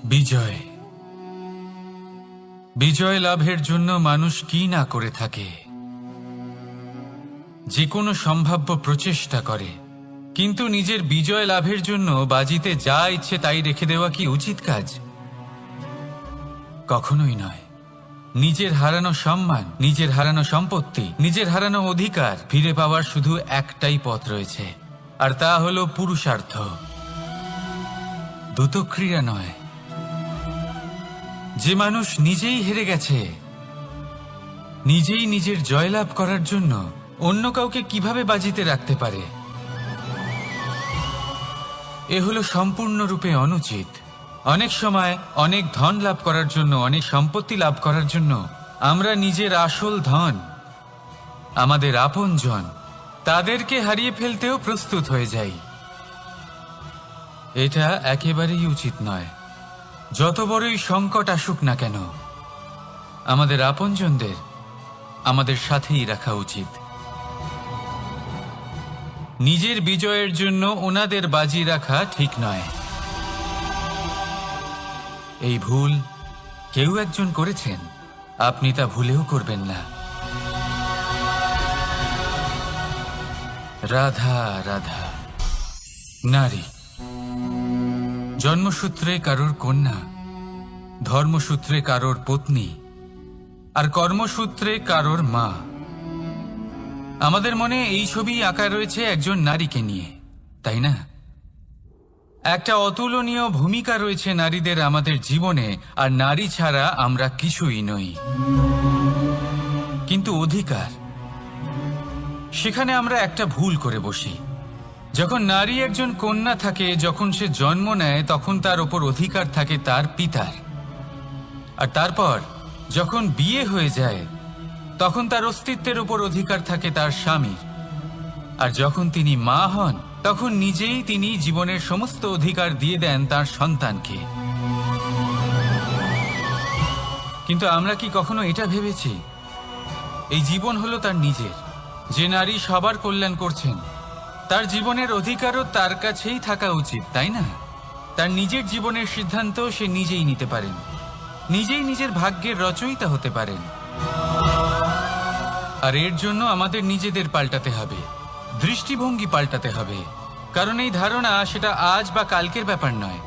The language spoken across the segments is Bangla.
বিজয় বিজয় লাভের জন্য মানুষ কি না করে থাকে, যে কোনো সম্ভাব্য প্রচেষ্টা করে, কিন্তু নিজের বিজয় লাভের জন্য বাজিতে যা ইচ্ছে তাই রেখে দেওয়া কি উচিত কাজ? কখনোই নয়। নিজের হারানো সম্মান, নিজের হারানো সম্পত্তি, নিজের হারানো অধিকার ফিরে পাওয়ার শুধু একটাই পথ রয়েছে, আর তা হলো পুরুষার্থ, দ্রুতক্রিয়া নয়। যে মানুষ নিজেই হেরে গেছে, নিজেই নিজের জয়লাভ করার জন্য অন্য কাউকে কিভাবে বাজিতে রাখতে পারে? এ হলো সম্পূর্ণরূপে অনুচিত। অনেক সময় অনেক ধন লাভ করার জন্য, অনেক সম্পত্তি লাভ করার জন্য আমরা নিজের আসল ধন, আমাদের আপনজন, তাদেরকে হারিয়ে ফেলতেও প্রস্তুত হয়ে যাই। এটা একেবারেই উচিত নয়। যত বড়ই সংকট আসুক না কেন, আমাদের আপনজনদের আমাদের সাথেই রাখা উচিত। নিজের বিজয়ের জন্য ওনাদের বাজি রাখা ঠিক নয়। এই ভুল কেউ একজন করেছেন, আপনি তা ভুলেও করবেন না। রাধা রাধা। নারী জন্মসূত্রে কারোর কন্যা, ধর্মসূত্রে কারোর পত্নী, আর কর্মসূত্রে কারোর মা। আমাদের মনে এই ছবি আঁকা রয়েছে একজন নারীকে নিয়ে, তাই না? একটা অতুলনীয় ভূমিকা রয়েছে নারীদের আমাদের জীবনে, আর নারী ছাড়া আমরা কিছুই নই। কিন্তু অধিকার, সেখানে আমরা একটা ভুল করে বসি। যখন নারী একজন কন্যা থাকে, যখন সে জন্ম নেয়, তখন তার ওপর অধিকার থাকে তার পিতার। আর তারপর যখন বিয়ে হয়ে যায়, তখন তার অস্তিত্বের উপর অধিকার থাকে তার স্বামীর। আর যখন তিনি মা হন, তখন নিজেই তিনি জীবনের সমস্ত অধিকার দিয়ে দেন তার সন্তানকে। কিন্তু আমরা কি কখনো এটা ভেবেছি এই জীবন হলো তার নিজের? যে নারী সবার কল্যাণ করছেন, তার জীবনের অধিকারও তার কাছেই থাকা উচিত, তাই না? তার নিজের জীবনের সিদ্ধান্ত সে নিজেই নিতে পারেন, নিজেই নিজের ভাগ্যের রচয়িতা হতে পারেন। আর এর জন্য আমাদের নিজেদের পাল্টাতে হবে, দৃষ্টিভঙ্গি পাল্টাতে হবে। কারণ এই ধারণা সেটা আজ বা কালকের ব্যাপার নয়,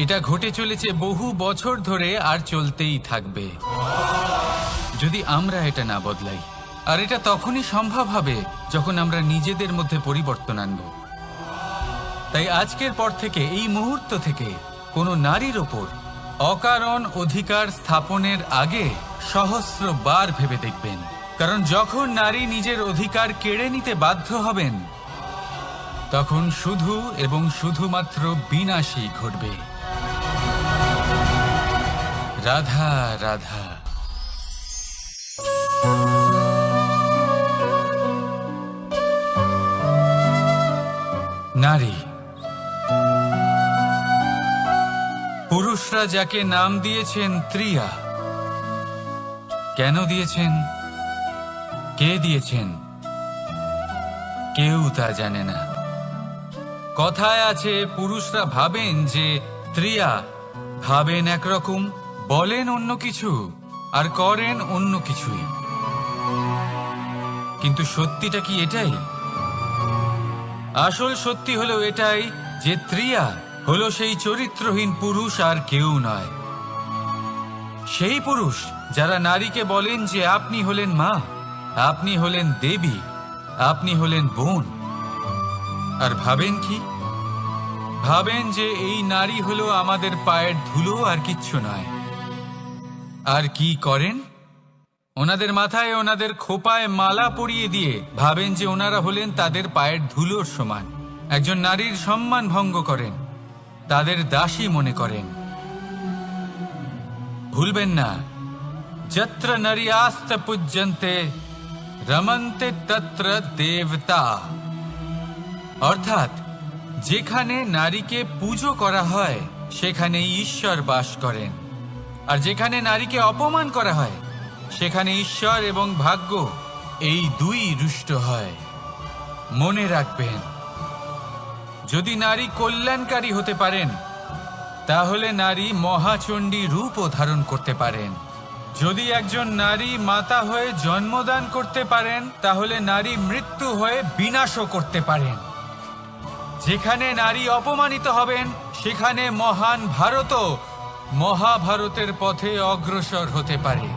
এটা ঘটে চলেছে বহু বছর ধরে, আর চলতেই থাকবে যদি আমরা এটা না বদলাই। আর এটা তখনই সম্ভব হবে যখন আমরা নিজেদের মধ্যে পরিবর্তন আনব। তাই আজকের পর থেকে, এই মুহূর্ত থেকে, কোনো নারীর ওপর অকারণ অধিকার স্থাপনের আগে সহস্রবার ভেবে দেখবেন। কারণ যখন নারী নিজের অধিকার কেড়ে নিতে বাধ্য হবেন, তখন শুধু এবং শুধুমাত্র বিনাশই ঘটবে। রাধা রাধা। নারী, পুরুষরা যাকে নাম দিয়েছেন ত্রিয়া, কেন দিয়েছেন, কে দিয়েছেন, কেউ তা জানে না। কথায় আছে, পুরুষরা ভাবেন যে ত্রিয়া, ভাবেন একরকম, বলেন অন্য কিছু, আর করেন অন্য কিছুই। কিন্তু সত্যিটা কি এটাই? আসল সত্যি হলো এটাই যে ত্রিয়া হলো সেই চরিত্রহীন পুরুষ, আর কেউ নয়। সেই পুরুষ যারা নারীকে বলেন যে আপনি হলেন মা, আপনি হলেন দেবী, আপনি হলেন বোন। আর ভাবেন কি? ভাবেন যে এই নারী হলো আমাদের পায়ের ধুলো, আর কিচ্ছু নয়। আর কি করেন? ওনাদের মাথায়, ওনাদের খোপায় মালা পরিয়ে দিয়ে ভাবেন যে ওনারা হলেন তাদের পায়ের ধুলোর সমান। একজন নারীর সম্মান ভঙ্গ করেন, তাদের দাসী মনে করেন। ভুলবেন না, যত্র নারীয়াস্ত পূজ্যন্তে রমন্তে তত্র দেবতা। অর্থাৎ যেখানে নারীকে পুজো করা হয়, সেখানে ঈশ্বর বাস করেন। আর যেখানে নারীকে অপমান করা হয়, সেখানে ঈশ্বর এবং ভাগ্য এই দুই রুষ্ট হয়। মনে রাখবেন, যদি নারী কল্যাণকারী হতে পারেন, তাহলে নারী মহাচণ্ডী রূপও ধারণ করতে পারেন। যদি একজন নারী মাতা হয়ে জন্মদান করতে পারেন, তাহলে নারী মৃত্যু হয়ে বিনাশও করতে পারেন। যেখানে নারী অপমানিত হবেন, সেখানে মহান ভারতও মহাভারতের পথে অগ্রসর হতে পারে।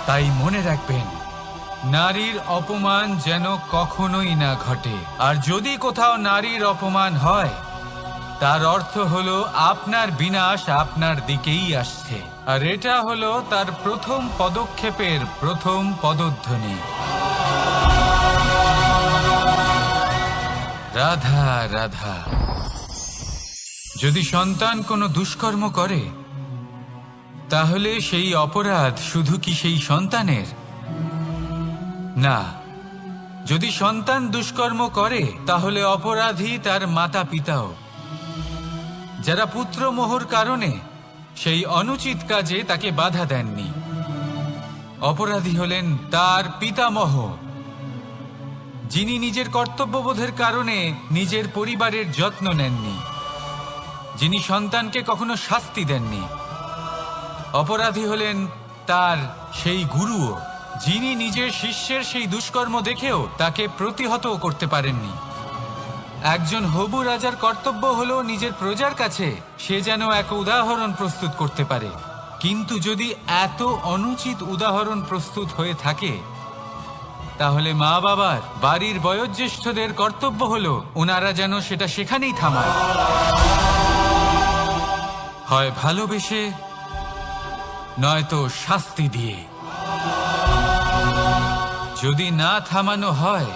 তাই মনে রাখবেন, নারীর অপমান যেন কখনোই না ঘটে। আর যদি কোথাও নারীর অপমান হয়, তার অর্থ হলো আপনার বিনাশ আপনার দিকেই আসছে। আর এটা হলো তার প্রথম পদক্ষেপের প্রথম পদধ্বনি। রাধা রাধা। যদি সন্তান কোনো দুষ্কর্ম করে, তাহলে সেই অপরাধ শুধু কি সেই সন্তানের? না, যদি সন্তান দুষ্কর্ম করে, তাহলে অপরাধী তার মাতা পিতাও, যারা পুত্রমোহর কারণে সেই অনুচিত কাজে তাকে বাধা দেননি। অপরাধী হলেন তার পিতামহ, যিনি নিজের কর্তব্যবোধের কারণে নিজের পরিবারের যত্ন নেননি, যিনি সন্তানকে কখনো শাস্তি দেননি। অপরাধী হলেন তার সেই গুরুও, যিনি নিজের শিষ্যের সেই দুষ্কর্ম দেখেও তাকে প্রতিহত করতে পারেননি। একজন হবু রাজার কর্তব্য হলো নিজের প্রজার কাছে সে যেন এক উদাহরণ প্রস্তুত করতে পারে। কিন্তু যদি এত অনুচিত উদাহরণ প্রস্তুত হয়ে থাকে, তাহলে মা বাবার, বাড়ির বয়োজ্যেষ্ঠদের কর্তব্য হলো ওনারা যেন সেটা সেখানেই থামায়, হয় ভালোবেসে, নয়তো শাস্তি দিয়ে। যদি না থামানো হয়,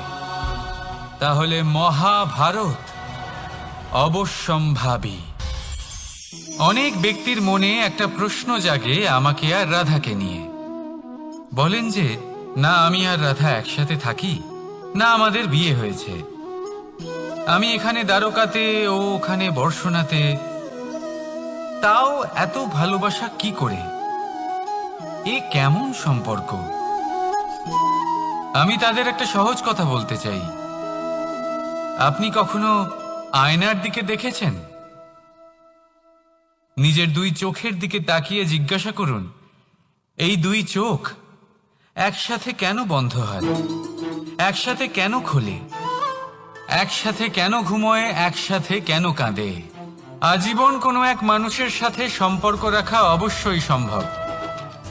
তাহলে মহাভারত অবশ্যম্ভাবী। অনেক ব্যক্তির মনে একটা প্রশ্ন জাগে আমাকে আর রাধাকে নিয়ে। বলেন যে, না আমি আর রাধা একসাথে থাকি, না আমাদের বিয়ে হয়েছে। আমি এখানে দ্বারকাতে, ও ওখানে বর্ষণাতে, তাও এত ভালোবাসা কি করে? এ কেমন সম্পর্ক? আমি তাদের একটা সহজ কথা বলতে চাই। আপনি কখনো আয়নার দিকে দেখেছেন? নিজের দুই চোখের দিকে তাকিয়ে জিজ্ঞাসা করুন, এই দুই চোখ একসাথে কেন বন্ধ হয়, একসাথে কেন খোলে, একসাথে কেন ঘুমোয়, একসাথে কেন কাঁদে? আজীবন কোনো এক মানুষের সাথে সম্পর্ক রাখা অবশ্যই সম্ভব,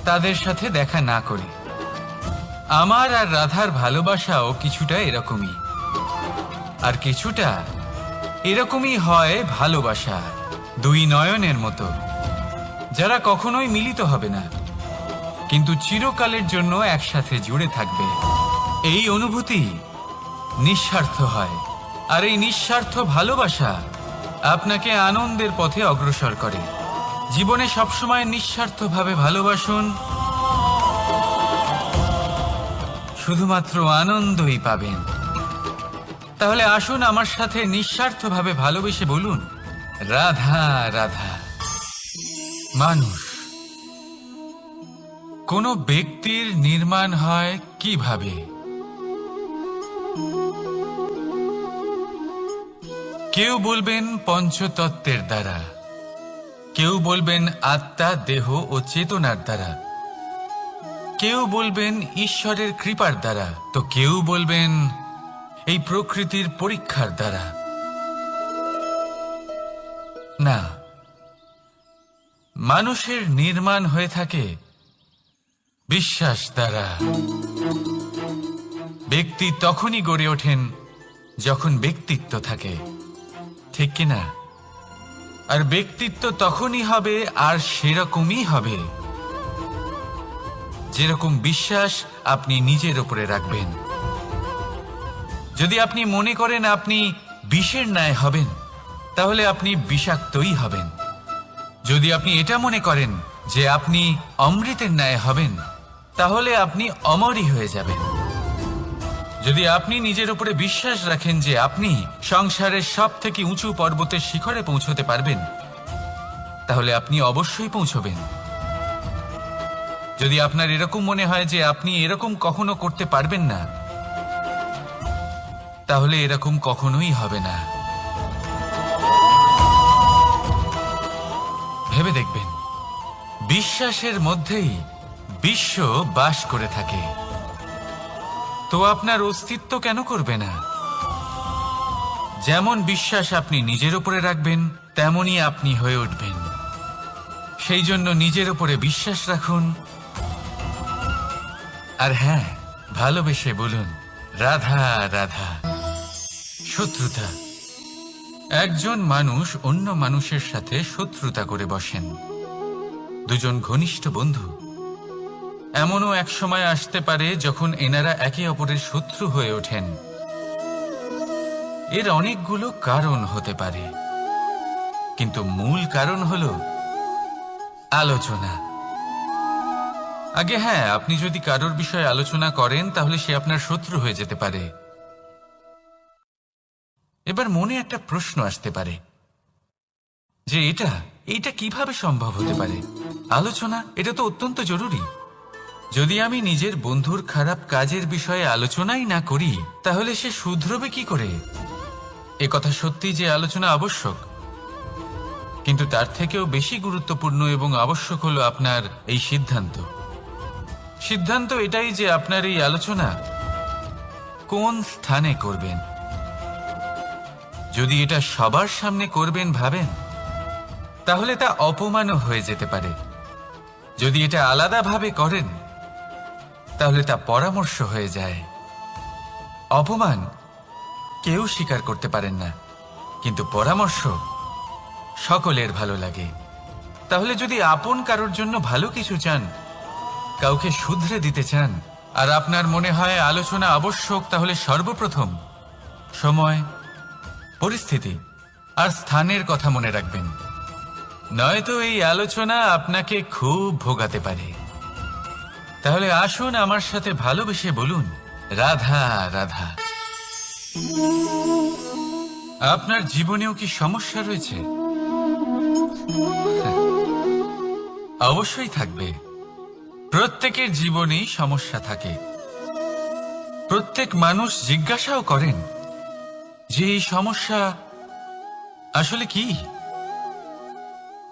তাদের সাথে দেখা না করে। আমার আর রাধার ভালোবাসাও কিছুটা এরকমই, আর কিছুটা এরকমই হয় ভালোবাসা দুই নয়নের মতো, যারা কখনোই মিলিত হবে না, কিন্তু চিরকালের জন্য একসাথে জুড়ে থাকবে। এই অনুভূতি নিঃস্বার্থ হয়, আর এই নিঃস্বার্থ ভালোবাসা আপনাকে আনন্দের পথে অগ্রসর করে। জীবনে সবসময় নিঃস্বার্থভাবে ভালোবাসুন, শুধুমাত্র আনন্দই পাবেন। তাহলে আসুন আমার সাথে নিঃস্বার্থভাবে ভালোবেসে বলুন, রাধা রাধা। মানুষ, কোন ব্যক্তির নির্মাণ হয় কিভাবে? কেউ বলবেন পঞ্চতত্ত্বের দ্বারা, কেউ বলবেন আত্মা, দেহ ও চেতনার দ্বারা, কেউ বলবেন ঈশ্বরের কৃপার দ্বারা, তো কেউ বলবেন এই প্রকৃতির পরীক্ষার দ্বারা। না, মানুষের নির্মাণ হয়ে থাকে বিশ্বাস দ্বারা। ব্যক্তি তখনই গড়ে ওঠেন যখন ব্যক্তিত্ব থাকে, ঠিক কিনা? আর ব্যক্তিত্ব তখনই হবে, আর সেরকমই হবে যেরকম বিশ্বাস আপনি নিজের উপরে রাখবেন। যদি আপনি মনে করেন আপনি বিষের ন্যায় হবেন, তাহলে আপনি বিষাক্তই হবেন। যদি আপনি এটা মনে করেন যে আপনি অমৃতের ন্যায় হবেন, তাহলে আপনি অমরই হয়ে যাবেন। যদি আপনি নিজের উপরে বিশ্বাস রাখেন যে আপনি সংসারের সব থেকে উঁচু পর্বতের শিখরে পৌঁছতে পারবেন, তাহলে আপনি অবশ্যই পৌঁছবেন। যদি আপনার এরকম মনে হয় যে আপনি এরকম কখনো করতে পারবেন না, তাহলে এরকম কখনোই হবে না। ভেবে দেখবেন, বিশ্বাসের মধ্যেই বিশ্ব বাস করে থাকে। তো আপনার অস্তিত্ব কেন করবে না? যেমন বিশ্বাস আপনি নিজের উপরে রাখবেন, তেমনই আপনি হয়ে উঠবেন। সেই জন্য নিজের উপরে বিশ্বাস রাখুন। আর হ্যাঁ, ভালোবেসে বলুন, রাধা রাধা। শত্রুতা। একজন মানুষ অন্য মানুষের সাথে শত্রুতা করে বসেন, দুজন ঘনিষ্ঠ বন্ধু। এমনও এক সময় আসতে পারে যখন এনারা একে অপরের শত্রু হয়ে ওঠেন। এর অনেকগুলো কারণ হতে পারে, কিন্তু মূল কারণ হলো আলোচনা। আগে হ্যাঁ, আপনি যদি কারোর বিষয়ে আলোচনা করেন তাহলে সে আপনার শত্রু হয়ে যেতে পারে। এবার মনে একটা প্রশ্ন আসতে পারে যে এটা কিভাবে সম্ভব হতে পারে? আলোচনা, এটা তো অত্যন্ত জরুরি। যদি আমি নিজের বন্ধুর খারাপ কাজের বিষয়ে আলোচনাই না করি তাহলে সে শুধরবে কি করে? এ কথা সত্যি যে আলোচনা আবশ্যক, কিন্তু তার থেকেও বেশি গুরুত্বপূর্ণ এবং আবশ্যক হলো আপনার এই সিদ্ধান্ত। সিদ্ধান্ত এটাই যে আপনার এই আলোচনা কোন স্থানে করবেন। যদি এটা সবার সামনে করবেন ভাবেন, তাহলে তা অপমানও হয়ে যেতে পারে। যদি এটা আলাদাভাবে করেন তাহলে তা পরামর্শ হয়ে যায়। অপমান কেউ স্বীকার করতে পারেন না, কিন্তু পরামর্শ সকলের ভালো লাগে। তাহলে যদি আপন কারোর জন্য ভালো কিছু চান, কাউকে শুধরে দিতে চান, আর আপনার মনে হয় আলোচনা আবশ্যক, তাহলে সর্বপ্রথম সময়, পরিস্থিতি আর স্থানের কথা মনে রাখবেন। নয়তো এই আলোচনা আপনাকে খুব ভোগাতে পারে। তাহলে আসুন আমার সাথে ভালোবেসে বলুন, রাধা রাধা। আপনার জীবনেও কি সমস্যা রয়েছে? অবশ্যই থাকবে। প্রত্যেকের জীবনেই সমস্যা থাকে। প্রত্যেক মানুষ জিজ্ঞাসাও করেন যে এই সমস্যা আসলে কি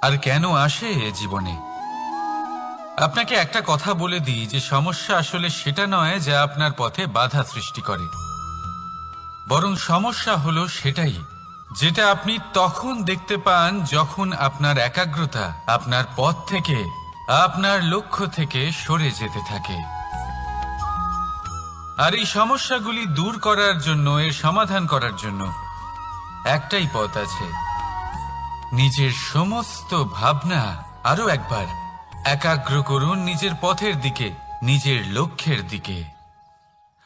আর কেন আসে জীবনে। আপনাকে একটা কথা বলে দিই যে সমস্যা আসলে সেটা নয় যা আপনার পথে বাধা সৃষ্টি করে, বরং সমস্যা হলো সেটাই যেটা আপনি তখন দেখতে পান যখন আপনার একাগ্রতা আপনার পথ থেকে, আপনার লক্ষ্য থেকে সরে যেতে থাকে। আর এই সমস্যাগুলি দূর করার জন্য, এর সমাধান করার জন্য একটাই পথ আছে। নিজের সমস্ত ভাবনা আরো একবার একাগ্র করুন নিজের পথের দিকে, নিজের লক্ষ্যের দিকে।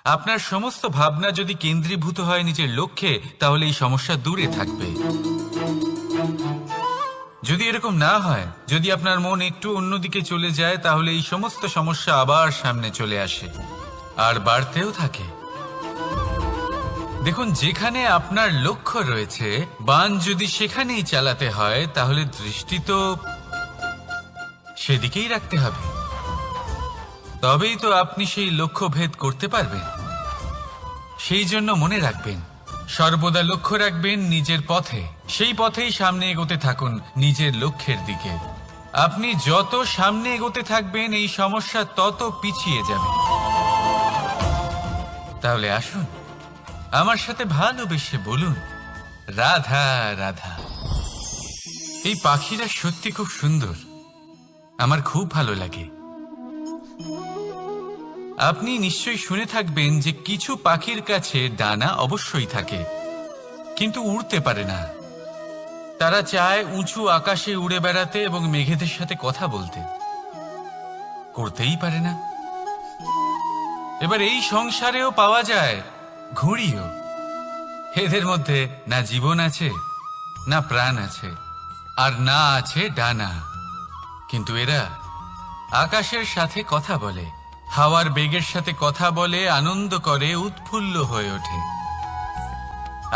আপনার সমস্ত ভাবনা যদি কেন্দ্রীভূত হয় নিজের লক্ষ্যে, তাহলে এই সমস্যা দূরে থাকবে। যদি এরকম না হয়, যদি আপনার মন একটু অন্যদিকে চলে যায়, তাহলে এই সমস্ত সমস্যা আবার সামনে চলে আসে আর বাড়তেও থাকে। দেখুন, যেখানে আপনার লক্ষ্য রয়েছে, বান যদি সেখানেই চালাতে হয়, তাহলে দৃষ্টি তো সেদিকেই রাখতে হবে। তবেই তো আপনি সেই লক্ষ্য ভেদ করতে পারবেন। সেই জন্য মনে রাখবেন, সর্বদা লক্ষ্য রাখবেন নিজের পথে, সেই পথেই সামনে এগোতে থাকুন নিজের লক্ষ্যের দিকে। আপনি যত সামনে এগোতে থাকবেন এই সমস্যা তত পিছিয়ে যাবে। তাহলে আসুন আমার সাথে ভালোবেসে বলুন, রাধা রাধা। এই পাখিরা সত্যি খুব সুন্দর, আমার খুব ভালো লাগে। আপনি নিশ্চয়ই শুনে থাকবেন যে কিছু পাখির কাছে ডানা অবশ্যই থাকে, কিন্তু উড়তে পারে না। তারা চায় উঁচু আকাশে উড়ে বেড়াতে এবং মেঘেদের সাথে কথা বলতে, করতেই পারে না। এবার এই সংসারেও পাওয়া যায় ঘুড়িও। এদের মধ্যে না জীবন আছে, না প্রাণ আছে, আর না আছে ডানা, কিন্তু এরা আকাশের সাথে কথা বলে, হাওয়ার বেগের সাথে কথা বলে, আনন্দ করে, উৎফুল্ল হয়ে ওঠে।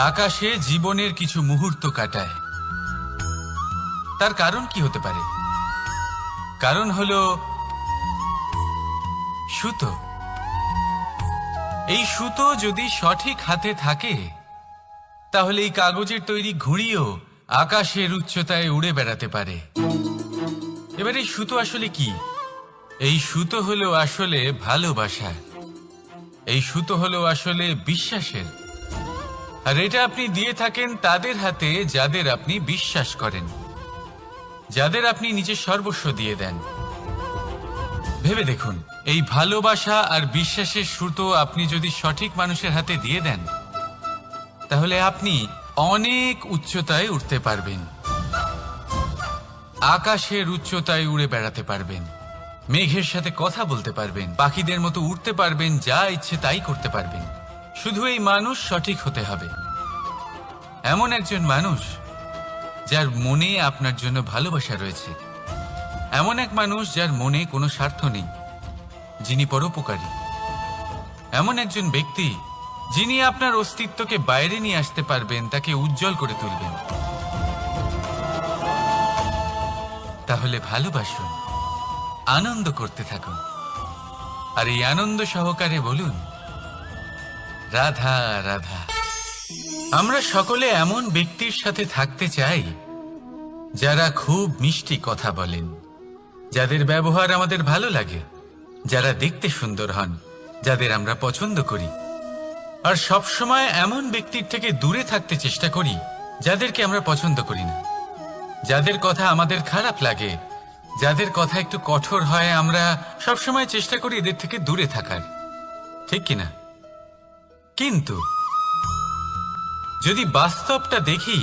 আকাশে জীবনের কিছু মুহূর্ত কাটায়। তার কারণ কি হতে পারে? কারণ হলো সুতো। এই সুতো যদি সঠিক হাতে থাকে, তাহলে এই কাগজের তৈরি ঘুড়িও আকাশের উচ্চতায় উড়ে বেড়াতে পারে। এবার এই সুতো আসলে কি? এই সুতো হলো আসলে ভালোবাসা, এই সুতো হলো আসলে বিশ্বাসের। আর এটা আপনি দিয়ে থাকেন তাদের হাতে যাদের আপনি বিশ্বাস করেন, যাদের আপনি নিজের সর্বস্ব দিয়ে দেন। ভেবে দেখুন, এই ভালোবাসা আর বিশ্বাসের সুতো আপনি যদি সঠিক মানুষের হাতে দিয়ে দেন, তাহলে আপনি অনেক উচ্চতায় উঠতে পারবেন, আকাশের উচ্চতায় উড়ে বেড়াতে পারবেন, মেঘের সাথে কথা বলতে পারবেন, পাখিদের মতো উড়তে পারবেন, যা ইচ্ছে তাই করতে পারবেন। শুধু এই মানুষ সঠিক হতে হবে, এমন একজন মানুষ যার মনে আপনার জন্য ভালোবাসা রয়েছে, এমন এক মানুষ যার মনে কোনো স্বার্থ নেই, যিনি পরোপকারী, এমন একজন ব্যক্তি যিনি আপনার অস্তিত্বকে বাইরে নিয়ে আসতে পারবেন, তাকে উজ্জ্বল করে তুলবেন। তাহলে ভালোবাসুন, আনন্দ করতে থাকুন, আর এই আনন্দ সহকারে বলুন, রাধা রাধা। আমরা সকলে এমন ব্যক্তির সাথে থাকতে চাই যারা খুব মিষ্টি কথা বলেন, যাদের ব্যবহার আমাদের ভালো লাগে, যারা দেখতে সুন্দর হন, যাদের আমরা পছন্দ করি। আর সবসময় এমন ব্যক্তির থেকে দূরে থাকতে চেষ্টা করি যাদেরকে আমরা পছন্দ করি না, যাদের কথা আমাদের খারাপ লাগে, যাদের কথা একটু কঠোর হয়। আমরা সবসময় চেষ্টা করি এদের থেকে দূরে থাকার, ঠিক কিনা? কিন্তু যদি বাস্তবটা দেখি,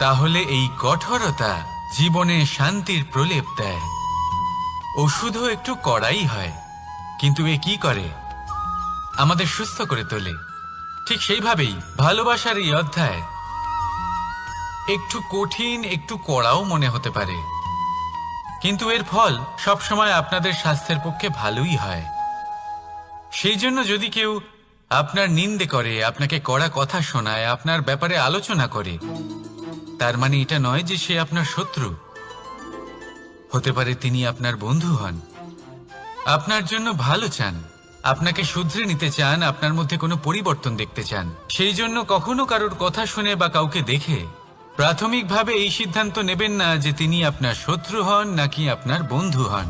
তাহলে এই কঠোরতা জীবনে শান্তির প্রলেপ দেয়। ওষুধও একটু কড়াই হয়, কিন্তু এ কি করে? আমাদের সুস্থ করে তোলে। ঠিক সেইভাবেই ভালোবাসার এই অধ্যায় একটু কঠিন, একটু কড়াও মনে হতে পারে, কিন্তু এর ফল সবসময় আপনাদের স্বাস্থ্যের পক্ষে ভালোই হয়। সেই জন্য যদি কেউ আপনার নিন্দে করে, আপনাকে কড়া কথা শোনায়, আপনার ব্যাপারে আলোচনা করে, তার মানে এটা নয় যে সে আপনার শত্রু। হতে পারে তিনি আপনার বন্ধু হন, আপনার জন্য ভালো চান, আপনাকে শুধরে নিতে চান, আপনার মধ্যে কোনো পরিবর্তন দেখতে চান। সেই জন্য কখনো কারোর কথা শুনে বা কাউকে দেখে প্রাথমিকভাবে এই সিদ্ধান্ত নেবেন না যে তিনি আপনার শত্রু হন নাকি আপনার বন্ধু হন।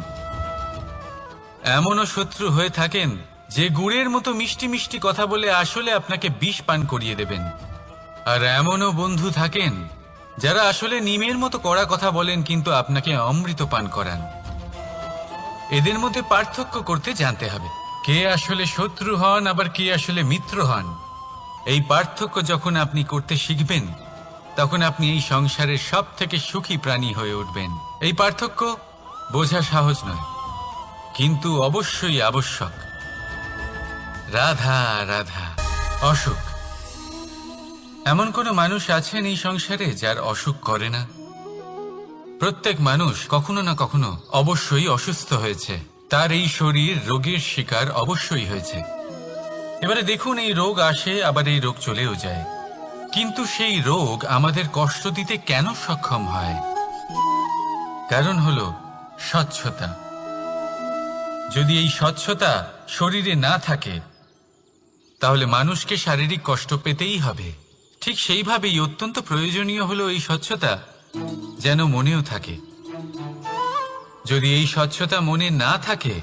এমনও শত্রু হয়ে থাকেন যে গুড়ের মতো মিষ্টি মিষ্টি কথা বলে আসলে আপনাকে বিষ পান করিয়ে দেবেন। আর এমনও বন্ধু থাকেন যারা আসলে নিমের মতো কড়া কথা বলেন কিন্তু আপনাকে অমৃত পান করান। এদের মধ্যে পার্থক্য করতে জানতে হবে, কে আসলে শত্রু হন আবার কে আসলে মিত্র হন। এই পার্থক্য যখন আপনি করতে শিখবেন, তখন আপনি এই সংসারের সব থেকে সুখী প্রাণী হয়ে উঠবেন। এই পার্থক্য বোঝা সহজ নয়, কিন্তু অবশ্যই আবশ্যক। রাধা রাধা। অসুখ। এমন কোনো মানুষ আছেন এই সংসারে যার অসুখ করে না? প্রত্যেক মানুষ কখনো না কখনো অবশ্যই অসুস্থ হয়েছে, তার এই শরীর রোগের শিকার অবশ্যই হয়েছে। এবারে দেখুন, এই রোগ আসে আবার এই রোগ চলেও যায়, কিন্তু সেই রোগ আমাদের কষ্ট দিতে কেন সক্ষম হয়? কারণ হলো স্বচ্ছতা। যদি এই স্বচ্ছতা শরীরে না থাকে, তাহলে মানুষকে শারীরিক কষ্ট পেতেই হবে। ঠিক সেইভাবেই অত্যন্ত প্রয়োজনীয় হলো এই স্বচ্ছতা যেন মনেও থাকে। যদি এই স্বচ্ছতা মনে না থাকে,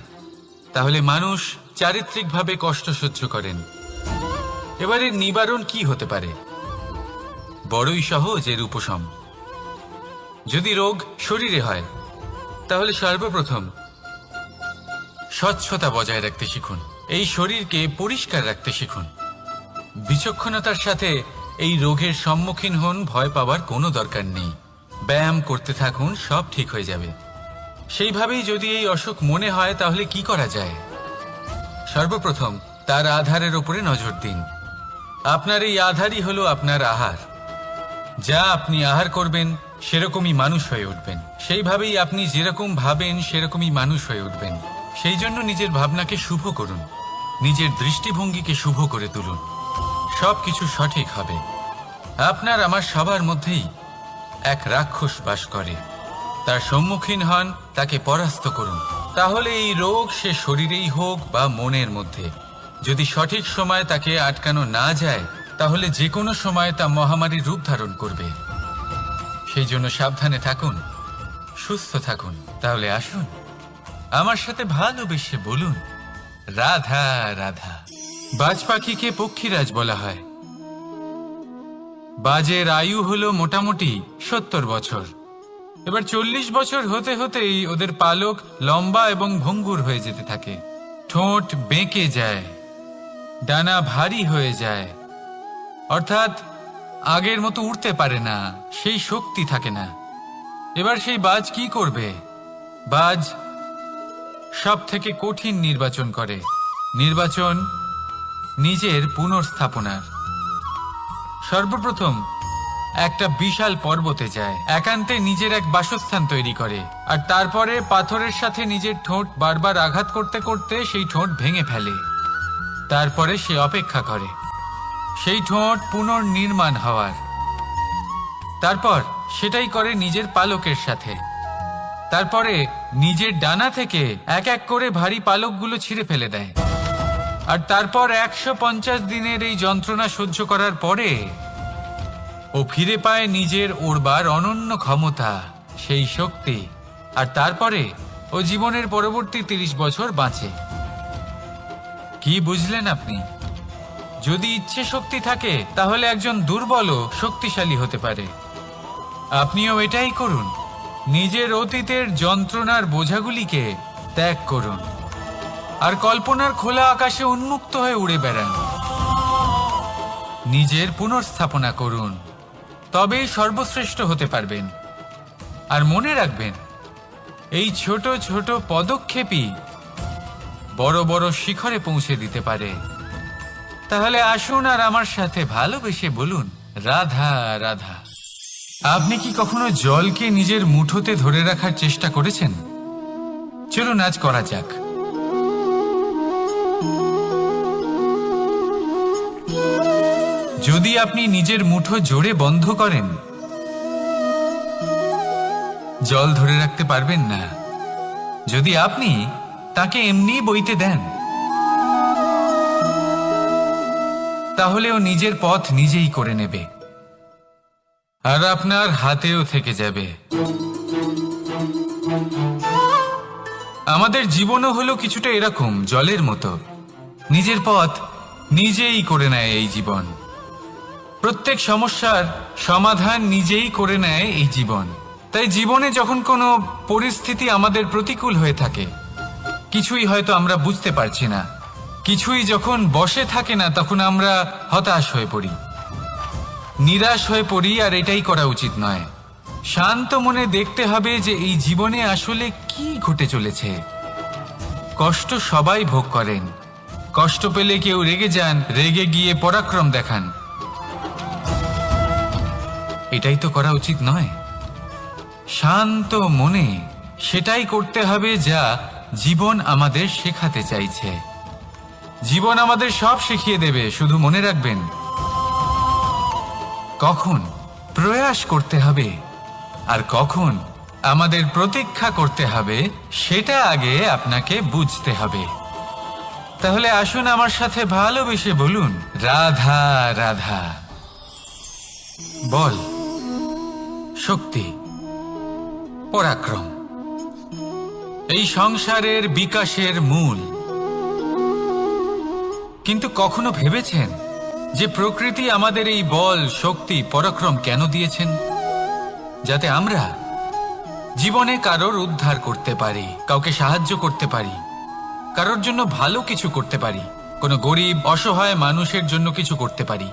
তাহলে মানুষ চারিত্রিকভাবে কষ্ট সহ্য করেন। এবারে নিবারণ কি হতে পারে? বড়ই সহজ এর উপশম। যদি রোগ শরীরে হয়, তাহলে সর্বপ্রথম স্বচ্ছতা বজায় রাখতে শিখুন, এই শরীরকে পরিষ্কার রাখতে শিখুন। বিচক্ষণতার সাথে এই রোগের সম্মুখীন হন, ভয় পাওয়ার কোনো দরকার নেই। ব্যায়াম করতে থাকুন, সব ঠিক হয়ে যাবে। সেইভাবেই যদি এই অসুখ মনে হয়, তাহলে কি করা যায়? সর্বপ্রথম তার আধারের উপরে নজর দিন। আপনার এই আধারই হলো আপনার আহার। যা আপনি আহার করবেন সেরকমই মানুষ হয়ে উঠবেন। সেইভাবেই আপনি যেরকম ভাবেন সেরকমই মানুষ হয়ে উঠবেন। সেই জন্য নিজের ভাবনাকে শুভ করুন, নিজের দৃষ্টিভঙ্গিকে শুভ করে তুলুন, সবকিছু সঠিক হবে। আপনার আমার সবার মধ্যেই এক রাক্ষস বাস করে, তার সম্মুখীন হন, তাকে পরাস্ত করুন। তাহলে এই রোগ সে শরীরেই হোক বা মনের মধ্যে, যদি সঠিক সময় তাকে আটকানো না যায়, তাহলে যে কোনো সময় তা মহামারীর রূপ ধারণ করবে। সেই জন্য সাবধানে থাকুন, সুস্থ থাকুন। তাহলে আসুন আমার সাথে ভালোবেসে বলুন রাধা রাধা। বাজ পাখিকে পক্ষীরাজ বলা হয়। বাজের আয়ু হলো মোটামুটি 70 বছর। এবার 40 বছর হতে হতেই ওদের পালক লম্বা এবং ভঙ্গুর হয়ে যেতে থাকে, ঠোঁট বেঁকে যায়, ডানা ভারী হয়ে যায়, অর্থাৎ আগের মতো উড়তে পারে না, সেই শক্তি থাকে না। এবার সেই বাজ কি করবে? বাজ সব থেকে কঠিন নির্বাচন করে, নির্বাচন নিজের পুনর্স্থাপনার। সর্বপ্রথম একটা বিশাল পর্বতে যায়, একান্তে নিজের এক বাসস্থান তৈরি করে, আর তারপরে পাথরের সাথে নিজের ঠোঁট বারবার আঘাত করতে করতে সেই ঠোঁট ভেঙে ফেলে। তারপরে সে অপেক্ষা করে সেই ঠোঁট পুনর্নির্মাণ হওয়ার। তারপর সেটাই করে নিজের পালকের সাথে। তারপরে নিজের ডানা থেকে এক এক করে ভারী পালকগুলো ছিঁড়ে ফেলে দেয়। আর তারপর 150 দিনের এই যন্ত্রণা সহ্য করার পরে ও ফিরে পায় নিজের ওড়বার অনন্য ক্ষমতা, সেই শক্তি। আর তারপরে ও জীবনের পরবর্তী 30 বছর বাঁচে। কি বুঝলেন আপনি? যদি ইচ্ছে শক্তি থাকে তাহলে একজন দুর্বলও শক্তিশালী হতে পারে। আপনিও এটাই করুন, নিজের অতীতের যন্ত্রণার বোঝাগুলিকে ত্যাগ করুন আর কল্পনার খোলা আকাশে উন্মুক্ত হয়ে উড়ে বেড়ান। নিজের পুনর্স্থাপনা করুন, তবেই সর্বশ্রেষ্ঠ হতে পারবেন। আর মনে রাখবেন, এই ছোট ছোট পদক্ষেপই বড় বড় শিখরে পৌঁছে দিতে পারে। তাহলে আসুন আর আমার সাথে ভালোবেসে বলুন রাধা রাধা। আপনি কি কখনো জলকে নিজের মুঠোতে ধরে রাখার চেষ্টা করেছেন? চলুন আজ করা যাক। যদি আপনি নিজের মুঠো জোরে বন্ধ করেন, জল ধরে রাখতে পারবেন না। যদি আপনি তাকে এমনি বইতে দেন, তাহলে ও নিজের পথ নিজেই করে নেবে আর আপনার হাতেও থেকে যাবে। আমাদের জীবনও হলো কিছুটা এরকম, জলের মতো। নিজের পথ নিজেই করে নেয় এই জীবন। প্রত্যেক সমস্যার সমাধান নিজেই করে নেয় এই জীবন। তাই জীবনে যখন কোনো পরিস্থিতি আমাদের প্রতিকূল হয়ে থাকে, কিছুই হয়তো আমরা বুঝতে পারছি না, কিছুই যখন বসে থাকে না, তখন আমরা হতাশ হয়ে পড়ি, নিরাশ হয়ে পড়ি। আর এটাই করা উচিত নয়। শান্ত মনে দেখতে হবে যে এই জীবনে আসলে কি ঘটে চলেছে। কষ্ট সবাই ভোগ করেন। কষ্ট পেলে কেউ রেগে যান, রেগে গিয়ে পরাক্রম দেখান। এটাই তো করা উচিত নয়। শান্ত মনে সেটাই করতে হবে যা জীবন আমাদের শেখাতে চাইছে। জীবন আমাদের সব শিখিয়ে দেবে, শুধু মনে রাখবেন কখন প্রয়াস করতে হবে আর কখন আমাদের প্রতীক্ষা করতে হবে, সেটা আগে আপনাকে বুঝতে হবে। তাহলে আসুন আমার সাথে ভালোবেসে বলুন রাধা রাধা। বল, শক্তি, পরাক্রম এই সংসারের বিকাশের মূল। কিন্তু কখনো ভেবেছেন যে প্রকৃতি আমাদের এই বল, শক্তি, পরাক্রম কেন দিয়েছেন? যাতে আমরা জীবনে কারোর উদ্ধার করতে পারি, কাউকে সাহায্য করতে পারি, কারোর জন্য ভালো কিছু করতে পারি, কোনো গরিব অসহায় মানুষের জন্য কিছু করতে পারি।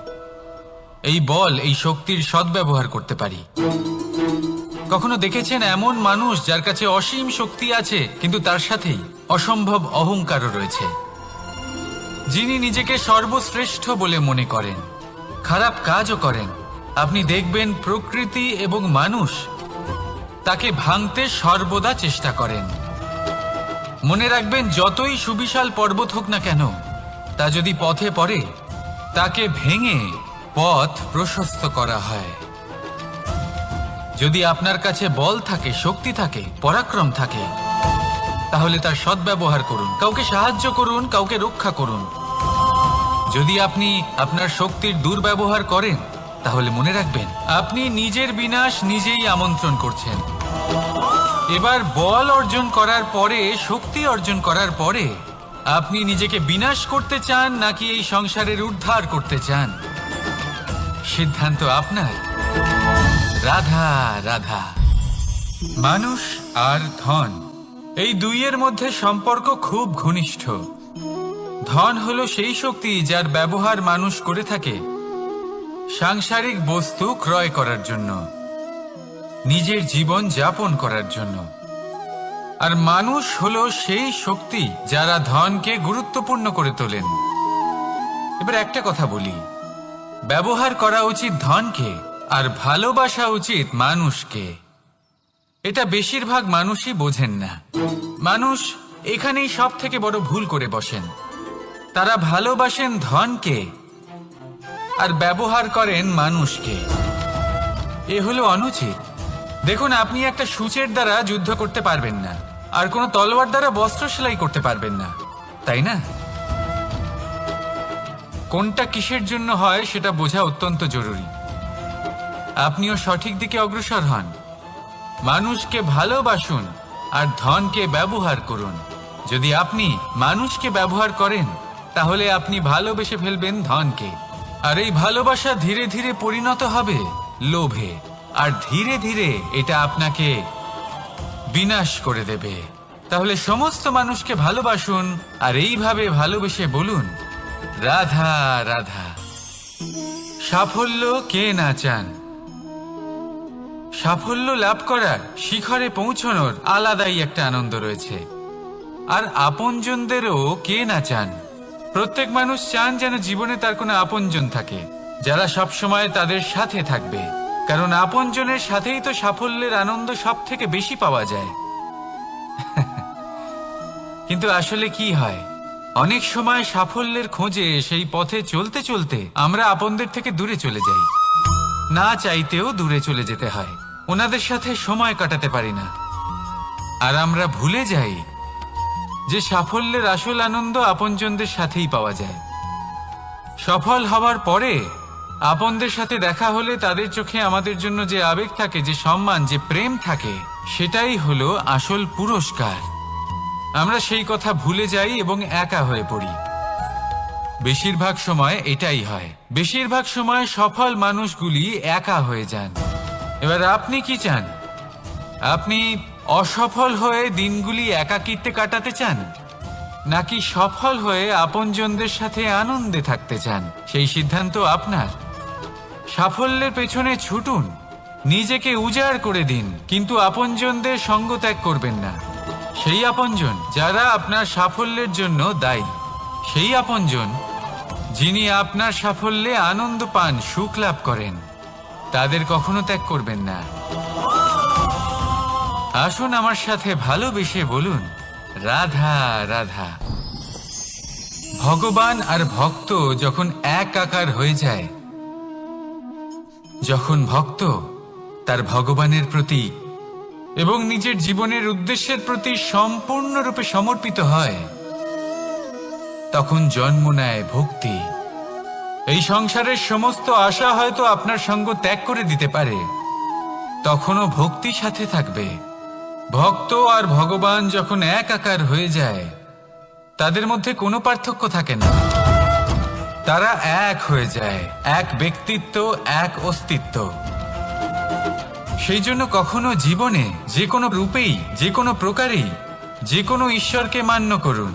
এই বল, এই শক্তির সদ্ব্যবহার করতে পারি। কখনো দেখেছেন এমন মানুষ যার কাছে অসীম শক্তি আছে, কিন্তু তার সাথেই অসম্ভব অহংকারও রয়েছে, যিনি নিজেকে সর্বশ্রেষ্ঠ বলে মনে করেন, খারাপ কাজও করেন। আপনি দেখবেন প্রকৃতি এবং মানুষ তাকে ভাঙতে সর্বদা চেষ্টা করেন। মনে রাখবেন, যতই সুবিশাল পর্বত হোক না কেন, তা যদি পথে পড়ে, তাকে ভেঙে পথ প্রশস্ত করা হয়। যদি আপনার কাছে বল থাকে, শক্তি থাকে, পরাক্রম থাকে, তাহলে তার সদ্ব্যবহার করুন, কাউকে সাহায্য করুন, কাউকে রক্ষা করুন। যদি আপনি আপনার শক্তির দুর্ব্যবহার করেন, তাহলে মনে রাখবেন আপনি নিজের বিনাশ নিজেই আমন্ত্রণ করছেন। এবার বল অর্জন করার পরে, শক্তি অর্জন করার পরে আপনি নিজেকে বিনাশ করতে চান নাকি এই সংসারের উদ্ধার করতে চান, সিদ্ধান্ত আপনার। রাধা রাধা। মানুষ আর ধন, এই দুইয়ের মধ্যে সম্পর্ক খুব ঘনিষ্ঠ। ধন হলো সেই শক্তি যার ব্যবহার মানুষ করে থাকে সাংসারিক বস্তু ক্রয় করার জন্য, নিজের জীবন যাপন করার জন্য। আর মানুষ হলো সেই শক্তি যারা ধনকে গুরুত্বপূর্ণ করে তোলেন। এবার একটা কথা বলি, ব্যবহার করা উচিত ধনকে আর ভালোবাসা উচিত মানুষকে। এটা বেশিরভাগ মানুষই বোঝেন না। মানুষ এখানেই সব থেকে বড় ভুল করে বসেন। তারা ভালোবাসেন ধনকে আর ব্যবহার করেন মানুষকে। এ হলো অনুচিত। দেখুন, আপনি একটা সূচের দ্বারা যুদ্ধ করতে পারবেন না, আর কোনো তলোয়ার দ্বারা বস্ত্র সেলাই করতে পারবেন না, তাই না? কোনটা কিসের জন্য হয় সেটা বোঝা অত্যন্ত জরুরি। আপনিও সঠিক দিকে অগ্রসর হন। মানুষকে ভালোবাসুন আর ধনকে ব্যবহার করুন। যদি আপনি মানুষকে ব্যবহার করেন তাহলে আপনি ভালোবেসে ফেলবেন ধনকে, আর এই ভালোবাসা ধীরে ধীরে পরিণত হবে লোভে, আর ধীরে ধীরে এটা আপনাকে বিনাশ করে দেবে। তাহলে সমস্ত মানুষকে ভালোবাসুন আর এইভাবে ভালোবেসে বলুন, রাধা রাধা। সাফল্য কে না চান? সাফল্য লাভ করার, শিখরে পৌঁছানোর আলাদাই একটা আনন্দ রয়েছে। আর আপনজনদেরও কে না চান? প্রত্যেক মানুষ চান যেন জীবনে তার কোনো আপনজন থাকে যারা সবসময় তাদের সাথে থাকবে, কারণ আপনজনের সাথেই তো সাফল্যের আনন্দ সব থেকে বেশি পাওয়া যায়। কিন্তু আসলে কি হয়, অনেক সময় সাফল্যের খোঁজে সেই পথে চলতে চলতে আমরা আপনদের থেকে দূরে চলে যাই। না চাইতেও দূরে চলে যেতে হয়, ওনাদের সাথে সময় কাটাতে পারি না। আর আমরা ভুলে যাই যে সাফল্যের আসল আনন্দ আপনজনদের সাথেই পাওয়া যায়। সফল হওয়ার পরে আপনদের সাথে দেখা হলে তাদের চোখে আমাদের জন্য যে আবেগ থাকে, যে সম্মান, যে প্রেম থাকে, সেটাই হলো আসল পুরস্কার। আমরা সেই কথা ভুলে যাই এবং একা হয়ে পড়ি। বেশিরভাগ সময় এটাই হয়। বেশিরভাগ সময় সফল মানুষগুলি একা হয়ে যান। এবার আপনি কি চান? আপনি অসফল হয়ে দিনগুলি একাকিত্বে কাটাতে চান, নাকি সফল হয়ে আপনজনদের সাথে আনন্দে থাকতে চান? সেই সিদ্ধান্ত আপনার। সাফল্যের পেছনে ছুটুন, নিজেকে উজাড় করে দিন, কিন্তু আপনজনদের সঙ্গ ত্যাগ করবেন না। সেই আপনজন যারা আপনার সাফল্যের জন্য দায়ী, সেই আপনজন যিনি আপনার সাফল্যে আনন্দ পান, সুখ লাভ করেন, তাদের কখনো ত্যাগ করবেন না। আসুন আমার সাথে ভালোবেসে বলুন, রাধা রাধা। ভগবান আর ভক্ত যখন এক আকার হয়ে যায়, যখন ভক্ত তার ভগবানের প্রতি এবং নিজের জীবনের উদ্দেশ্যের প্রতি সম্পূর্ণরূপে সমর্পিত হয়, তখন জন্ম নেয় ভক্তি। এই সংসারের সমস্ত আশা হয়তো আপনার সঙ্গ ত্যাগ করে দিতে পারে, তখনও ভক্তি সাথে থাকবে। ভক্ত আর ভগবান যখন এক আকার হয়ে যায়, তাদের মধ্যে কোনো পার্থক্য থাকে না। তারা এক হয়ে যায়, এক ব্যক্তিত্ব, এক অস্তিত্ব। সেই জন্য কখনো জীবনে যে কোনো রূপেই, যে কোনো প্রকারেই, যে কোনো ঈশ্বরকে মান্য করুন।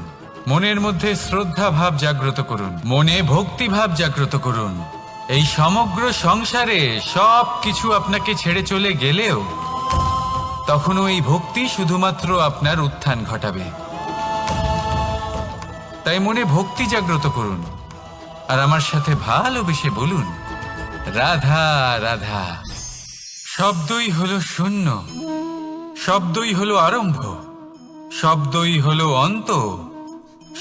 মনের মধ্যে শ্রদ্ধা ভাব জাগ্রত করুন, মনে ভক্তি ভাব জাগ্রত করুন। এই সমগ্র সংসারে সব কিছু আপনাকে ছেড়ে চলে গেলেও তখনও এই ভক্তি শুধুমাত্র আপনার উত্থান ঘটাবে। তাই মনে ভক্তি জাগ্রত করুন আর আমার সাথে ভালোবেসে বলুন, রাধা রাধা। শব্দই হলো শূন্য, শব্দই হলো আরম্ভ, শব্দই হলো অন্ত,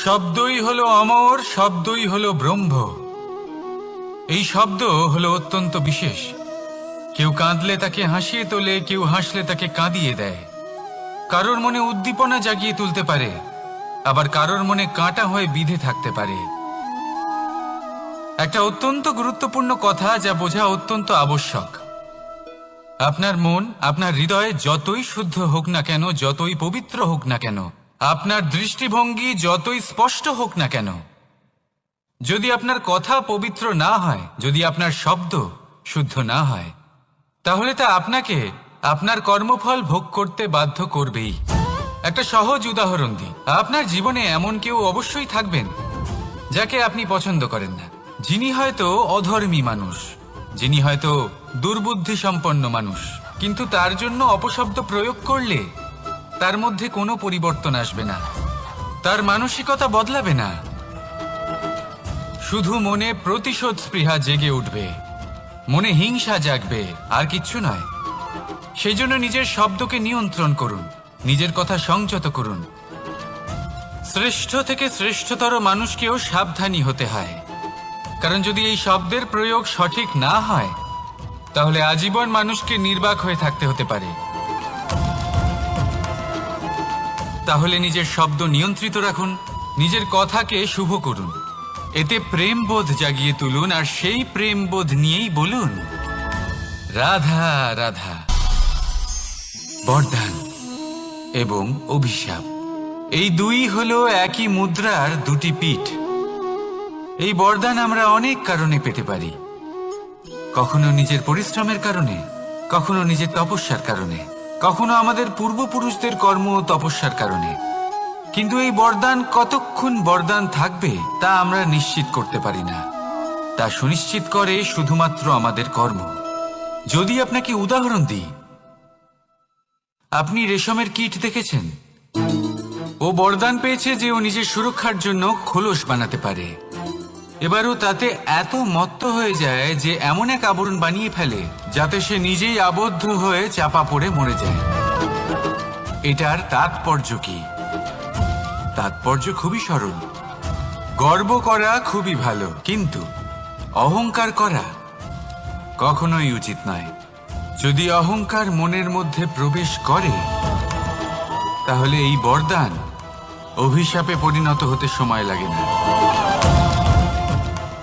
শব্দই হলো অমর, শব্দই হলো ব্রহ্ম। এই শব্দ হলো অত্যন্ত বিশেষ। কেউ কাঁদলে তাকে হাসিয়ে তোলে, কেউ হাসলে তাকে কাঁদিয়ে দেয়। কারোর মনে উদ্দীপনা জাগিয়ে তুলতে পারে, আবার কারোর মনে কাঁটা হয়ে বিঁধে থাকতে পারে। একটা অত্যন্ত গুরুত্বপূর্ণ কথা যা বোঝা অত্যন্ত আবশ্যক। আপনার মন, আপনার হৃদয় যতই শুদ্ধ হোক না কেন, যতই পবিত্র হোক না কেন, আপনার দৃষ্টিভঙ্গি যতই স্পষ্ট হোক না কেন, যদি আপনার কথা পবিত্র না হয়, যদি আপনার শব্দ শুদ্ধ না হয়, তাহলে তা আপনাকে আপনার কর্মফল ভোগ করতে বাধ্য করবেই। একটা সহজ উদাহরণ দিই। আপনার জীবনে এমন কেউ অবশ্যই থাকবেন যাকে আপনি পছন্দ করেন না, যিনি হয়তো অধর্মী মানুষ, যিনি হয়তো দুর্বুদ্ধি সম্পন্ন মানুষ, কিন্তু তার জন্য অপশব্দ প্রয়োগ করলে তার মধ্যে কোনো পরিবর্তন আসবে না, তার মানসিকতা বদলাবে না, শুধু মনে প্রতিশোধ স্পৃহা জেগে উঠবে, মনে হিংসা জাগবে, আর কিচ্ছু নয়। সেই জন্য নিজের শব্দকে নিয়ন্ত্রণ করুন, নিজের কথা সংযত করুন। শ্রেষ্ঠ থেকে শ্রেষ্ঠতর মানুষকেও সাবধানী হতে হয়, কারণ যদি এই শব্দের প্রয়োগ সঠিক না হয় তাহলে আজীবন মানুষকে নির্বাক হয়ে থাকতে হতে পারে। তাহলে নিজের শব্দ নিয়ন্ত্রিত রাখুন, নিজের কথাকে শুভ করুন, এতে প্রেমবোধ জাগিয়ে তুলুন, আর সেই প্রেমবোধ নিয়েই বলুন রাধা রাধা। বরদান এবং অভিশাপ, এই দুই হলো একই মুদ্রার দুটি পিঠ। এই বরদান আমরা অনেক কারণে পেতে পারি, কখনো নিজের পরিশ্রমের কারণে, কখনো নিজের তপস্যার কারণে, কখনো আমাদের পূর্বপুরুষদের কর্ম ও তপস্যার কারণে। কিন্তু এই বরদান কতক্ষণ বরদান থাকবে তা আমরা নিশ্চিত করতে পারি না, তা সুনিশ্চিত করে শুধুমাত্র আমাদের কর্ম। যদি আপনাকে উদাহরণ দিই, আপনি রেশমের কীট দেখেছেন? ও বরদান পেয়েছে যে ও নিজের সুরক্ষার জন্য খোলস বানাতে পারে। এবারও তাতে এত মত্ত হয়ে যায় যে এমন এক আবরণ বানিয়ে ফেলে যাতে সে নিজেই আবদ্ধ হয়ে চাপা পড়ে মরে যায়। এটার তাৎপর্য কি? তাৎপর্য খুবই সরল। গর্ব করা খুবই ভালো, কিন্তু অহংকার করা কখনোই উচিত নয়। যদি অহংকার মনের মধ্যে প্রবেশ করে তাহলে এই বরদান অভিশাপে পরিণত হতে সময় লাগে না।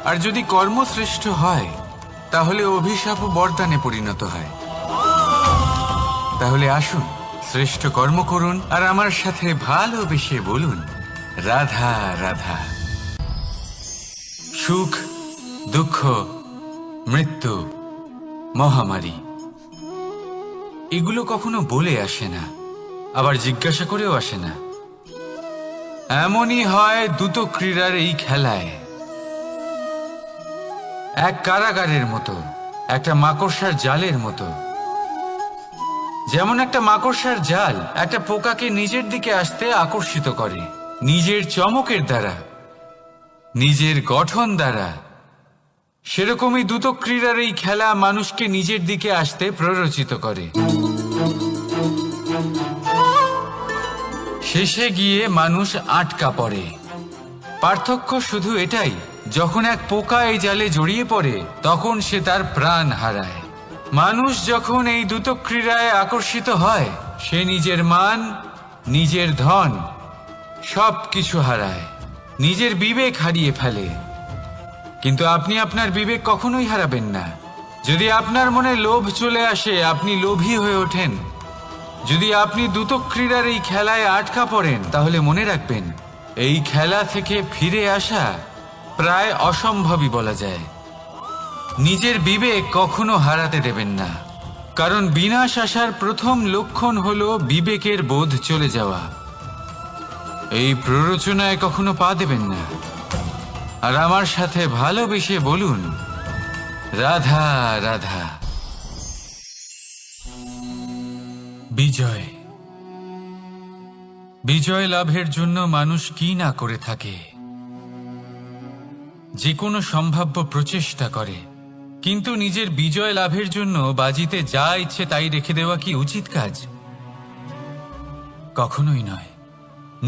আর যদি কর্মশ্রেষ্ঠ হয় তাহলে অভিশাপও বরদানে পরিণত হয়। তাহলে আসুন শ্রেষ্ঠ কর্ম করুন আর আমার সাথে ভালোবেসে বলুন রাধা রাধা। সুখ, দুঃখ, মৃত্যু, মহামারী এগুলো কখনো বলে আসে না, আবার জিজ্ঞাসা করেও আসে না। এমনই হয় দ্রুত ক্রীড়ার এই খেলায়। এক কারাগারের মতো, একটা মাকড়সার জালের মতো। যেমন একটা মাকড়সার জাল একটা পোকাকে নিজের দিকে আসতে আকর্ষিত করে নিজের চমকের দ্বারা, নিজের গঠন দ্বারা, সেরকমই দ্রুত ক্রীড়ার এই খেলা মানুষকে নিজের দিকে আসতে প্ররোচিত করে। শেষে গিয়ে মানুষ আটকা পড়ে। পার্থক্য শুধু এটাই, যখন এক পোকা এই জালে জড়িয়ে পড়ে তখন সে তার প্রাণ হারায়। মানুষ যখন এই দ্রুত ক্রীড়ায় আকর্ষিত হয় সে নিজের মান, নিজের ধন সব কিছু হারায়, নিজের বিবেক হারিয়ে ফেলে। কিন্তু আপনি আপনার বিবেক কখনোই হারাবেন না। যদি আপনার মনে লোভ চলে আসে আপনি লোভী হয়ে ওঠেন। যদি আপনি দ্রুত ক্রীড়ার এই খেলায় আটকা পড়েন তাহলে মনে রাখবেন এই খেলা থেকে ফিরে আসা প্রায় অসম্ভবই বলা যায়। নিজের বিবেক কখনো হারাতে দেবেন না, কারণ বিনাশ আসার প্রথম লক্ষণ হলো বিবেকের বোধ চলে যাওয়া। এই প্ররোচনায় কখনো পা দেবেন না। আর আমার সাথে ভালোবেসে বলুন রাধা রাধা। বিজয়, বিজয় লাভের জন্য মানুষ কি না করে থাকে, যে কোনো সম্ভাব্য প্রচেষ্টা করে। কিন্তু নিজের বিজয় লাভের জন্য বাজিতে যা ইচ্ছে তাই রেখে দেওয়া কি উচিত কাজ? কখনোই নয়।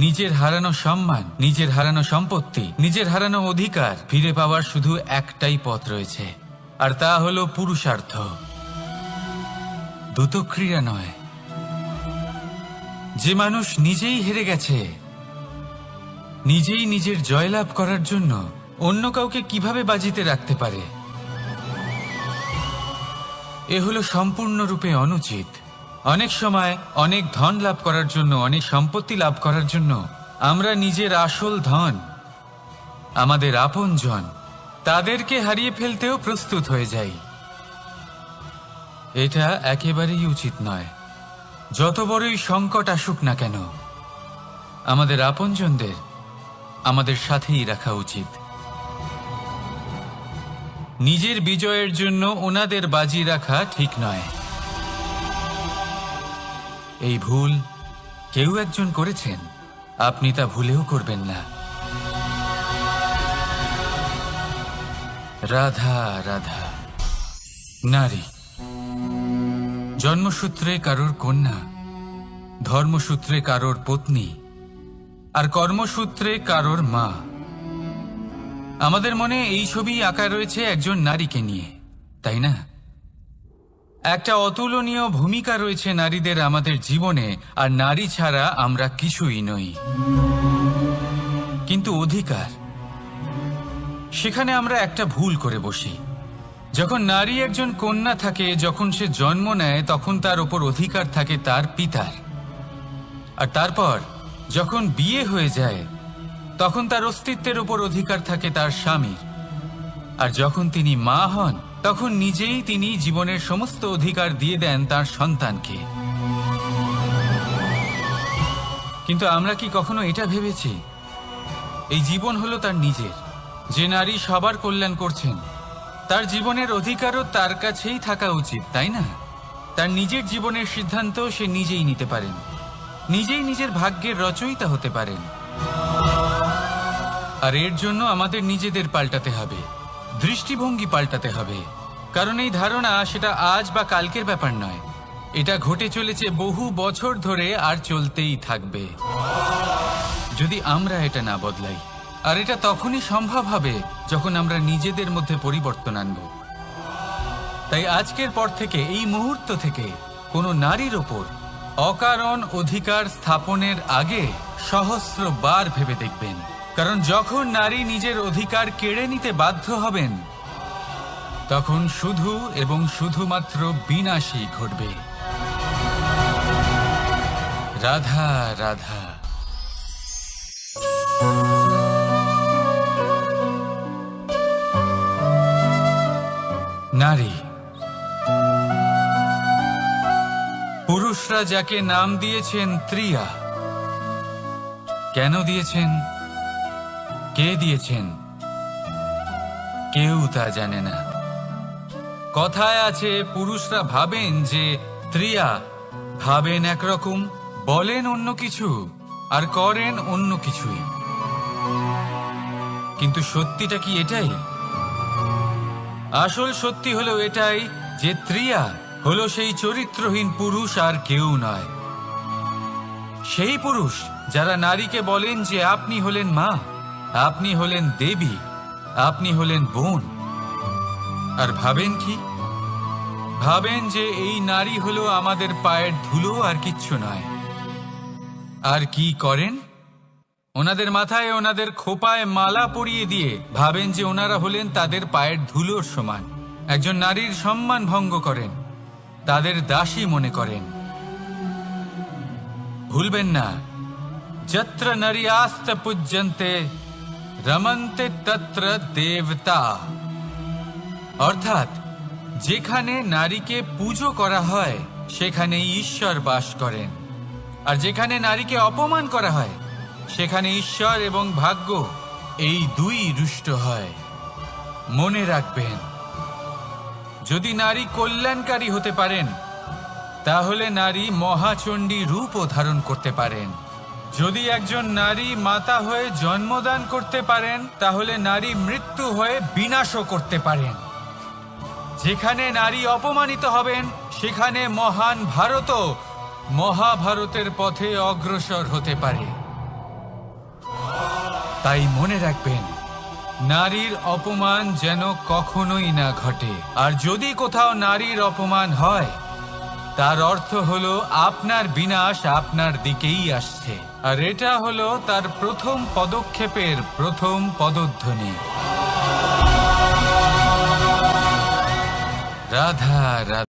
নিজের হারানো সম্মান, নিজের হারানো সম্পত্তি, নিজের হারানো অধিকার ফিরে পাওয়ার শুধু একটাই পথ রয়েছে, আর তা হলো পুরুষার্থ, দ্রুত ক্রীড়া নয়। যে মানুষ নিজেই হেরে গেছে, নিজেই নিজের জয়লাভ করার জন্য অন্য কাউকে কিভাবে বাজিতে রাখতে পারে? এ হলো সম্পূর্ণরূপে অনুচিত। অনেক সময় অনেক ধন লাভ করার জন্য, অনেক সম্পত্তি লাভ করার জন্য আমরা নিজের আসল ধন, আমাদের আপনজন, তাদেরকে হারিয়ে ফেলতেও প্রস্তুত হয়ে যাই। এটা একেবারেই উচিত নয়। যত বড়ই সংকট আসুক না কেন, আমাদের আপনজনদের আমাদের সাথেই রাখা উচিত। নিজের বিজয়ের জন্য ওনাদের বাজি রাখা ঠিক নয়। এই ভুল কেউ একজন করেছেন, আপনি তা ভুলেও করবেন না। রাধা রাধা। নারী জন্মসূত্রে কারোর কন্যা, ধর্মসূত্রে কারোর পত্নী, আর কর্মসূত্রে কারোর মা। আমাদের মনে এই ছবি আঁকা রয়েছে একজন নারীকে নিয়ে, তাই না? একটা অতুলনীয় ভূমিকা রয়েছে নারীদের আমাদের জীবনে, আর নারী ছাড়া আমরা কিছুই নই। কিন্তু অধিকার, সেখানে আমরা একটা ভুল করে বসি। যখন নারী একজন কন্যা থাকে, যখন সে জন্ম নেয়, তখন তার ওপর অধিকার থাকে তার পিতার। আর তারপর যখন বিয়ে হয়ে যায়, তখন তার অস্তিত্বের ওপর অধিকার থাকে তার স্বামীর। আর যখন তিনি মা হন, তখন নিজেই তিনি জীবনের সমস্ত অধিকার দিয়ে দেন তার সন্তানকে। কিন্তু আমরা কি কখনো এটা ভেবেছি এই জীবন হলো তার নিজের? যে নারী সবার কল্যাণ করছেন, তার জীবনের অধিকারও তার কাছেই থাকা উচিত, তাই না? তার নিজের জীবনের সিদ্ধান্ত সে নিজেই নিতে পারেন, নিজেই নিজের ভাগ্যের রচয়িতা হতে পারেন। আর এর জন্য আমাদের নিজেদের পাল্টাতে হবে, দৃষ্টিভঙ্গি পাল্টাতে হবে। কারণ এই ধারণা সেটা আজ বা কালকের ব্যাপার নয়, এটা ঘটে চলেছে বহু বছর ধরে আর চলতেই থাকবে যদি আমরা এটা না বদলাই। আর এটা তখনই সম্ভব হবে যখন আমরা নিজেদের মধ্যে পরিবর্তন আনব। তাই আজকের পর থেকে, এই মুহূর্ত থেকে, কোনো নারীর ওপর অকারণ অধিকার স্থাপনের আগে সহস্রবার ভেবে দেখবেন। কারণ যখন নারী নিজের অধিকার কেড়ে নিতে বাধ্য হবেন, তখন শুধু এবং শুধুমাত্র বিনাশই ঘটবে। রাধা রাধা। নারী, পুরুষরা যাকে নাম দিয়েছেন ত্রিয়া, কেন দিয়েছেন, কে দিয়েছেন, কেউ তা জানে না। কথায় আছে, পুরুষরা ভাবেন যে ত্রিয়া, ভাবেন একরকম, বলেন অন্য কিছু, আর করেন অন্য কিছুই। কিন্তু সত্যিটা কি এটাই? আসল সত্যি হলো এটাই যে ত্রিয়া হলো সেই চরিত্রহীন পুরুষ, আর কেউ নয়। সেই পুরুষ যারা নারীকে বলেন যে আপনি হলেন মা, আপনি হলেন দেবী, আপনি হলেন বোন। আর ভাবেন কি? ভাবেন যে এই নারী হলো আমাদের পায়ের ধুলো, আর কিচ্ছু নয়। আর কি করেন? ওনাদের মাথায়, ওনাদের খোপায় মালা পরিয়ে দিয়ে ভাবেন যে ওনারা হলেন তাদের পায়ের ধুলোর সমান। একজন নারীর সম্মান ভঙ্গ করেন, তাদের দাসী মনে করেন। ভুলবেন না, যত্র নারী আস্ত পূজ্যন্তে রমন্তে তত্র দেবতা। অর্থাৎ যেখানে নারীকে পুজো করা হয়, সেখানে ঈশ্বর বাস করেন। আর যেখানে নারীকে অপমান করা হয়, সেখানে ঈশ্বর এবং ভাগ্য এই দুই রুষ্ট হয়। মনে রাখবেন, যদি নারী কল্যাণকারী হতে পারেন, তাহলে নারী মহাচণ্ডী রূপও ধারণ করতে পারেন। যদি একজন নারী মাতা হয়ে জন্মদান করতে পারেন, তাহলে নারী মৃত্যু হয়ে বিনাশও করতে পারেন। যেখানে নারী অপমানিত হবেন, সেখানে মহান ভারতও মহাভারতের পথে অগ্রসর হতে পারে। তাই মনে রাখবেন, নারীর অপমান যেন কখনোই না ঘটে। আর যদি কোথাও নারীর অপমান হয়, তার অর্থ হলো আপনার বিনাশ আপনার দিকেই আসছে। আর এটা হলো তার প্রথম পদক্ষেপের প্রথম পদধ্বনি। রাধা রাধা।